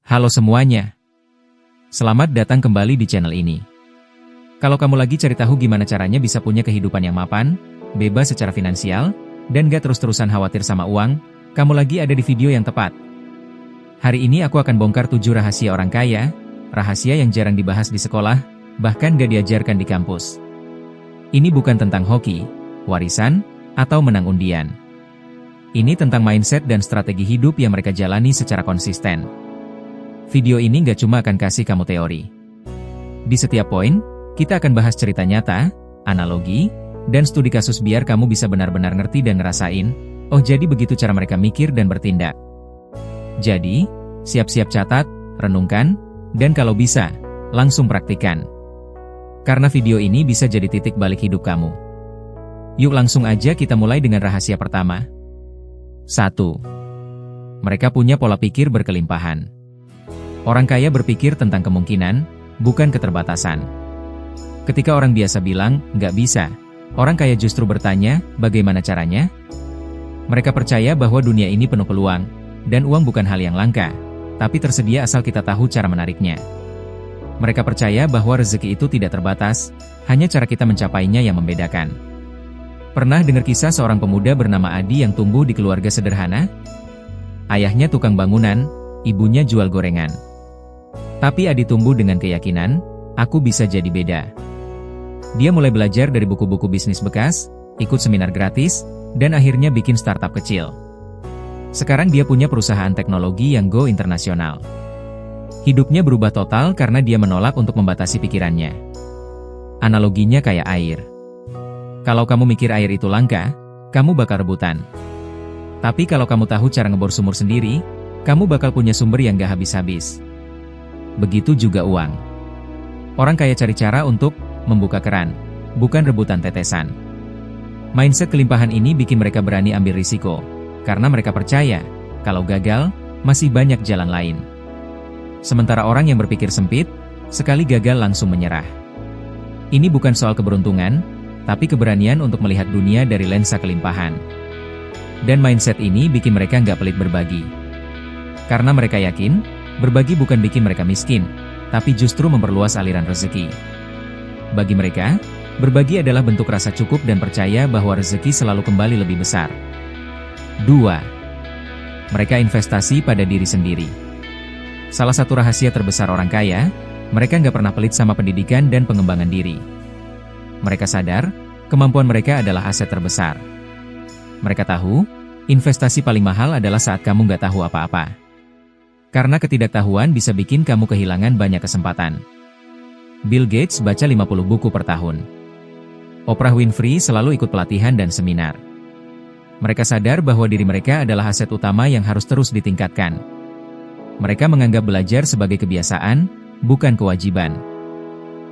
Halo semuanya. Selamat datang kembali di channel ini. Kalau kamu lagi cari tahu gimana caranya bisa punya kehidupan yang mapan, bebas secara finansial, dan gak terus-terusan khawatir sama uang, kamu lagi ada di video yang tepat. Hari ini aku akan bongkar 7 rahasia orang kaya, rahasia yang jarang dibahas di sekolah, bahkan gak diajarkan di kampus. Ini bukan tentang hoki, warisan, atau menang undian. Ini tentang mindset dan strategi hidup yang mereka jalani secara konsisten. Video ini nggak cuma akan kasih kamu teori. Di setiap poin, kita akan bahas cerita nyata, analogi, dan studi kasus biar kamu bisa benar-benar ngerti dan ngerasain, oh jadi begitu cara mereka mikir dan bertindak. Jadi, siap-siap catat, renungkan, dan kalau bisa, langsung praktikkan. Karena video ini bisa jadi titik balik hidup kamu. Yuk langsung aja kita mulai dengan rahasia pertama. 1. Mereka punya pola pikir berkelimpahan. Orang kaya berpikir tentang kemungkinan, bukan keterbatasan. Ketika orang biasa bilang, nggak bisa, orang kaya justru bertanya, bagaimana caranya? Mereka percaya bahwa dunia ini penuh peluang, dan uang bukan hal yang langka, tapi tersedia asal kita tahu cara menariknya. Mereka percaya bahwa rezeki itu tidak terbatas, hanya cara kita mencapainya yang membedakan. Pernah dengar kisah seorang pemuda bernama Adi yang tumbuh di keluarga sederhana? Ayahnya tukang bangunan, ibunya jual gorengan. Tapi Adi tumbuh dengan keyakinan, aku bisa jadi beda. Dia mulai belajar dari buku-buku bisnis bekas, ikut seminar gratis, dan akhirnya bikin startup kecil. Sekarang dia punya perusahaan teknologi yang go internasional. Hidupnya berubah total karena dia menolak untuk membatasi pikirannya. Analoginya kayak air. Kalau kamu mikir air itu langka, kamu bakal rebutan. Tapi kalau kamu tahu cara ngebor sumur sendiri, kamu bakal punya sumber yang gak habis-habis. Begitu juga uang. Orang kaya cari cara untuk membuka keran, bukan rebutan tetesan. Mindset kelimpahan ini bikin mereka berani ambil risiko, karena mereka percaya, kalau gagal, masih banyak jalan lain. Sementara orang yang berpikir sempit, sekali gagal langsung menyerah. Ini bukan soal keberuntungan, tapi keberanian untuk melihat dunia dari lensa kelimpahan. Dan mindset ini bikin mereka nggak pelit berbagi. Karena mereka yakin, berbagi bukan bikin mereka miskin, tapi justru memperluas aliran rezeki. Bagi mereka, berbagi adalah bentuk rasa cukup dan percaya bahwa rezeki selalu kembali lebih besar. 2. Mereka investasi pada diri sendiri. Salah satu rahasia terbesar orang kaya, mereka nggak pernah pelit sama pendidikan dan pengembangan diri. Mereka sadar, kemampuan mereka adalah aset terbesar. Mereka tahu, investasi paling mahal adalah saat kamu nggak tahu apa-apa. Karena ketidaktahuan bisa bikin kamu kehilangan banyak kesempatan. Bill Gates baca 50 buku per tahun. Oprah Winfrey selalu ikut pelatihan dan seminar. Mereka sadar bahwa diri mereka adalah aset utama yang harus terus ditingkatkan. Mereka menganggap belajar sebagai kebiasaan, bukan kewajiban.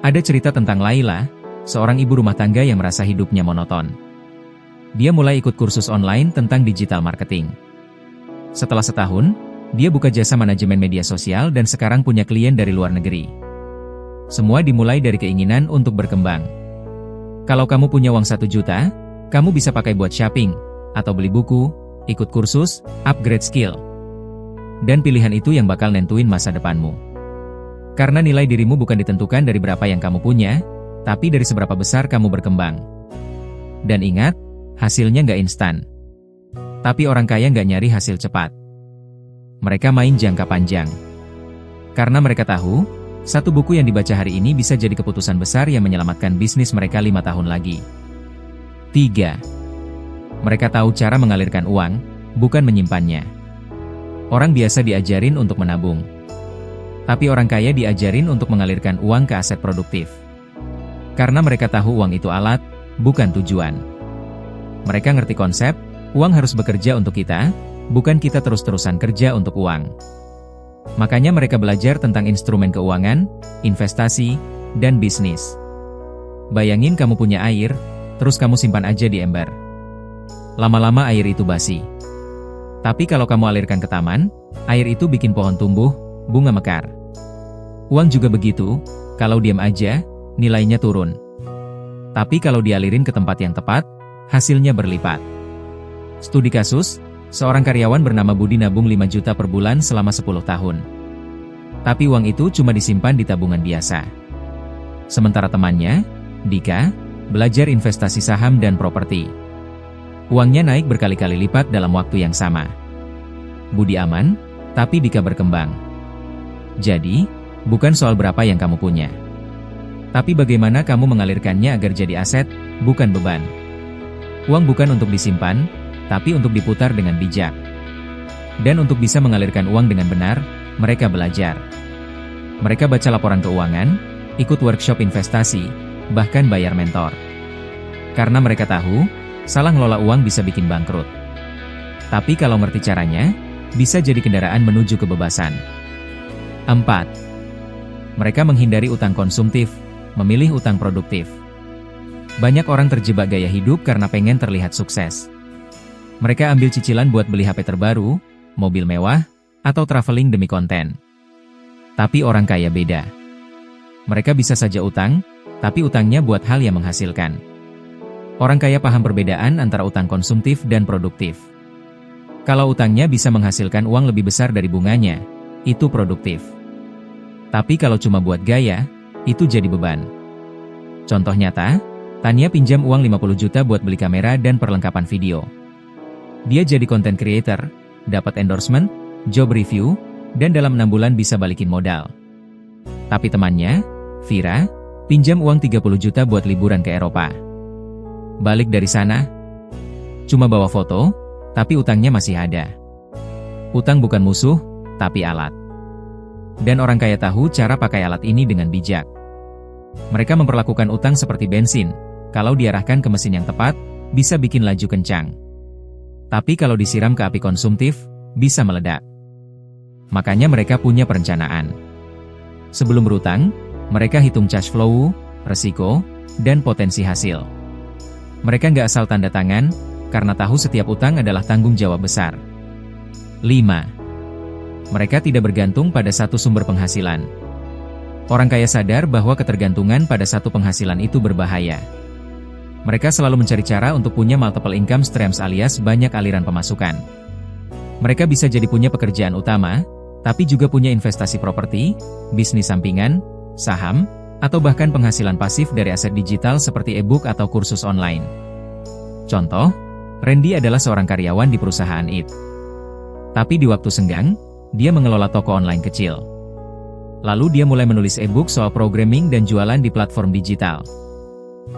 Ada cerita tentang Laila, seorang ibu rumah tangga yang merasa hidupnya monoton. Dia mulai ikut kursus online tentang digital marketing. Setelah setahun, dia buka jasa manajemen media sosial dan sekarang punya klien dari luar negeri. Semua dimulai dari keinginan untuk berkembang. Kalau kamu punya uang 1 juta, kamu bisa pakai buat shopping, atau beli buku, ikut kursus, upgrade skill. Dan pilihan itu yang bakal nentuin masa depanmu. Karena nilai dirimu bukan ditentukan dari berapa yang kamu punya, tapi dari seberapa besar kamu berkembang. Dan ingat, hasilnya nggak instan. Tapi orang kaya nggak nyari hasil cepat. Mereka main jangka panjang. Karena mereka tahu, satu buku yang dibaca hari ini bisa jadi keputusan besar yang menyelamatkan bisnis mereka 5 tahun lagi. 3. Mereka tahu cara mengalirkan uang, bukan menyimpannya. Orang biasa diajarin untuk menabung. Tapi orang kaya diajarin untuk mengalirkan uang ke aset produktif. Karena mereka tahu uang itu alat, bukan tujuan. Mereka ngerti konsep, uang harus bekerja untuk kita, bukan kita terus-terusan kerja untuk uang. Makanya mereka belajar tentang instrumen keuangan, investasi, dan bisnis. Bayangin kamu punya air, terus kamu simpan aja di ember. Lama-lama air itu basi. Tapi kalau kamu alirkan ke taman, air itu bikin pohon tumbuh, bunga mekar. Uang juga begitu, kalau diam aja, nilainya turun. Tapi kalau dialirin ke tempat yang tepat, hasilnya berlipat. Studi kasus, seorang karyawan bernama Budi nabung 5 juta per bulan selama 10 tahun. Tapi uang itu cuma disimpan di tabungan biasa. Sementara temannya, Dika, belajar investasi saham dan properti. Uangnya naik berkali-kali lipat dalam waktu yang sama. Budi aman, tapi Dika berkembang. Jadi, bukan soal berapa yang kamu punya, tapi bagaimana kamu mengalirkannya agar jadi aset, bukan beban. Uang bukan untuk disimpan, tapi untuk diputar dengan bijak. Dan untuk bisa mengalirkan uang dengan benar, mereka belajar. Mereka baca laporan keuangan, ikut workshop investasi, bahkan bayar mentor. Karena mereka tahu, salah ngelola uang bisa bikin bangkrut. Tapi kalau ngerti caranya, bisa jadi kendaraan menuju kebebasan. 4. Mereka menghindari utang konsumtif, memilih utang produktif. Banyak orang terjebak gaya hidup karena pengen terlihat sukses. Mereka ambil cicilan buat beli HP terbaru, mobil mewah, atau traveling demi konten. Tapi orang kaya beda. Mereka bisa saja utang, tapi utangnya buat hal yang menghasilkan. Orang kaya paham perbedaan antara utang konsumtif dan produktif. Kalau utangnya bisa menghasilkan uang lebih besar dari bunganya, itu produktif. Tapi kalau cuma buat gaya, itu jadi beban. Contoh nyata, Tania pinjam uang 50 juta buat beli kamera dan perlengkapan video. Dia jadi content creator, dapat endorsement, job review, dan dalam 6 bulan bisa balikin modal. Tapi temannya, Vira, pinjam uang 30 juta buat liburan ke Eropa. Balik dari sana, cuma bawa foto, tapi utangnya masih ada. Utang bukan musuh, tapi alat. Dan orang kaya tahu cara pakai alat ini dengan bijak. Mereka memperlakukan utang seperti bensin, kalau diarahkan ke mesin yang tepat, bisa bikin laju kencang. Tapi kalau disiram ke api konsumtif, bisa meledak. Makanya mereka punya perencanaan. Sebelum berutang, mereka hitung cash flow, resiko, dan potensi hasil. Mereka nggak asal tanda tangan, karena tahu setiap utang adalah tanggung jawab besar. 5. Mereka tidak bergantung pada satu sumber penghasilan. Orang kaya sadar bahwa ketergantungan pada satu penghasilan itu berbahaya. Mereka selalu mencari cara untuk punya multiple income streams alias banyak aliran pemasukan. Mereka bisa jadi punya pekerjaan utama, tapi juga punya investasi properti, bisnis sampingan, saham, atau bahkan penghasilan pasif dari aset digital seperti e-book atau kursus online. Contoh, Randy adalah seorang karyawan di perusahaan IT. Tapi di waktu senggang, dia mengelola toko online kecil. Lalu dia mulai menulis e-book soal programming dan jualan di platform digital.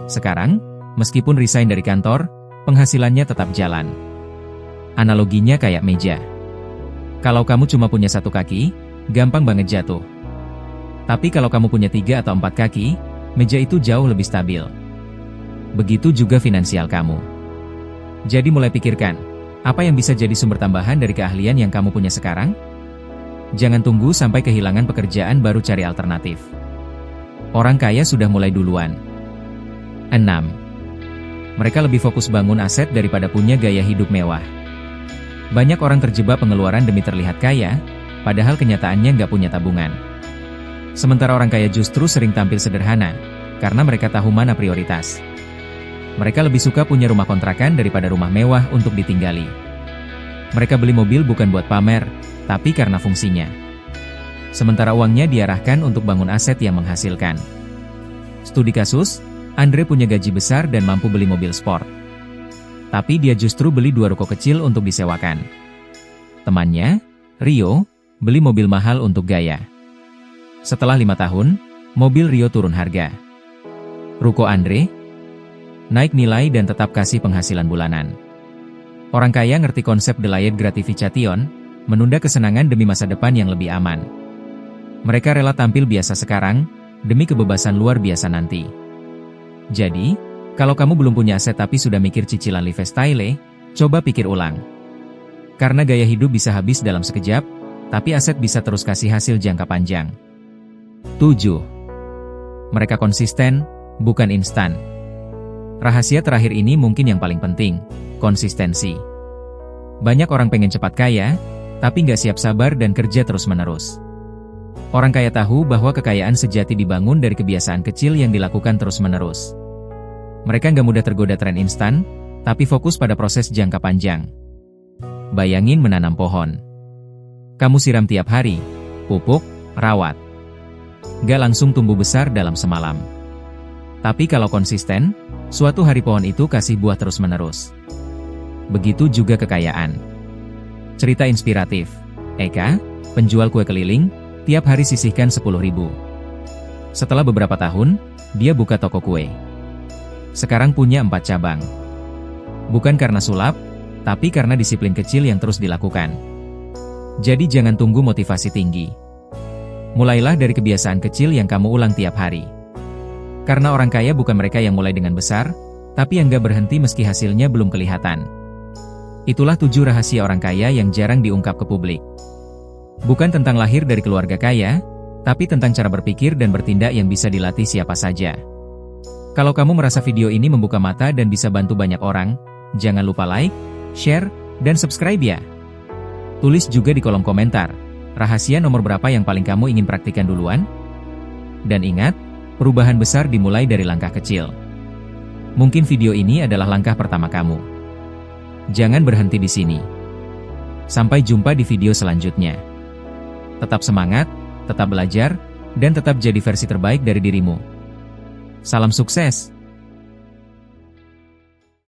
Sekarang, meskipun resign dari kantor, penghasilannya tetap jalan. Analoginya kayak meja. Kalau kamu cuma punya satu kaki, gampang banget jatuh. Tapi kalau kamu punya 3 atau 4 kaki, meja itu jauh lebih stabil. Begitu juga finansial kamu. Jadi mulai pikirkan, apa yang bisa jadi sumber tambahan dari keahlian yang kamu punya sekarang? Jangan tunggu sampai kehilangan pekerjaan baru cari alternatif. Orang kaya sudah mulai duluan. 6. Mereka lebih fokus bangun aset daripada punya gaya hidup mewah. Banyak orang terjebak pengeluaran demi terlihat kaya, padahal kenyataannya nggak punya tabungan. Sementara orang kaya justru sering tampil sederhana, karena mereka tahu mana prioritas. Mereka lebih suka punya rumah kontrakan daripada rumah mewah untuk ditinggali. Mereka beli mobil bukan buat pamer, tapi karena fungsinya. Sementara uangnya diarahkan untuk bangun aset yang menghasilkan. Studi kasus, Andre punya gaji besar dan mampu beli mobil sport. Tapi dia justru beli 2 ruko kecil untuk disewakan. Temannya, Rio, beli mobil mahal untuk gaya. Setelah 5 tahun, mobil Rio turun harga. Ruko Andre naik nilai dan tetap kasih penghasilan bulanan. Orang kaya ngerti konsep delayed gratification, menunda kesenangan demi masa depan yang lebih aman. Mereka rela tampil biasa sekarang, demi kebebasan luar biasa nanti. Jadi, kalau kamu belum punya aset tapi sudah mikir cicilan lifestyle, coba pikir ulang. Karena gaya hidup bisa habis dalam sekejap, tapi aset bisa terus kasih hasil jangka panjang. 7. Mereka konsisten, bukan instan. Rahasia terakhir ini mungkin yang paling penting, konsistensi. Banyak orang pengen cepat kaya, tapi nggak siap sabar dan kerja terus-menerus. Orang kaya tahu bahwa kekayaan sejati dibangun dari kebiasaan kecil yang dilakukan terus-menerus. Mereka nggak mudah tergoda tren instan, tapi fokus pada proses jangka panjang. Bayangin menanam pohon. Kamu siram tiap hari, pupuk, rawat. Gak langsung tumbuh besar dalam semalam. Tapi kalau konsisten, suatu hari pohon itu kasih buah terus-menerus. Begitu juga kekayaan. Cerita inspiratif. Eka, penjual kue keliling, tiap hari sisihkan 10.000. Setelah beberapa tahun, dia buka toko kue. Sekarang punya 4 cabang. Bukan karena sulap, tapi karena disiplin kecil yang terus dilakukan. Jadi jangan tunggu motivasi tinggi. Mulailah dari kebiasaan kecil yang kamu ulang tiap hari. Karena orang kaya bukan mereka yang mulai dengan besar, tapi yang gak berhenti meski hasilnya belum kelihatan. Itulah 7 rahasia orang kaya yang jarang diungkap ke publik. Bukan tentang lahir dari keluarga kaya, tapi tentang cara berpikir dan bertindak yang bisa dilatih siapa saja. Kalau kamu merasa video ini membuka mata dan bisa bantu banyak orang, jangan lupa like, share, dan subscribe ya. Tulis juga di kolom komentar, rahasia nomor berapa yang paling kamu ingin praktikan duluan? Dan ingat, perubahan besar dimulai dari langkah kecil. Mungkin video ini adalah langkah pertama kamu. Jangan berhenti di sini. Sampai jumpa di video selanjutnya. Tetap semangat, tetap belajar, dan tetap jadi versi terbaik dari dirimu. Salam sukses!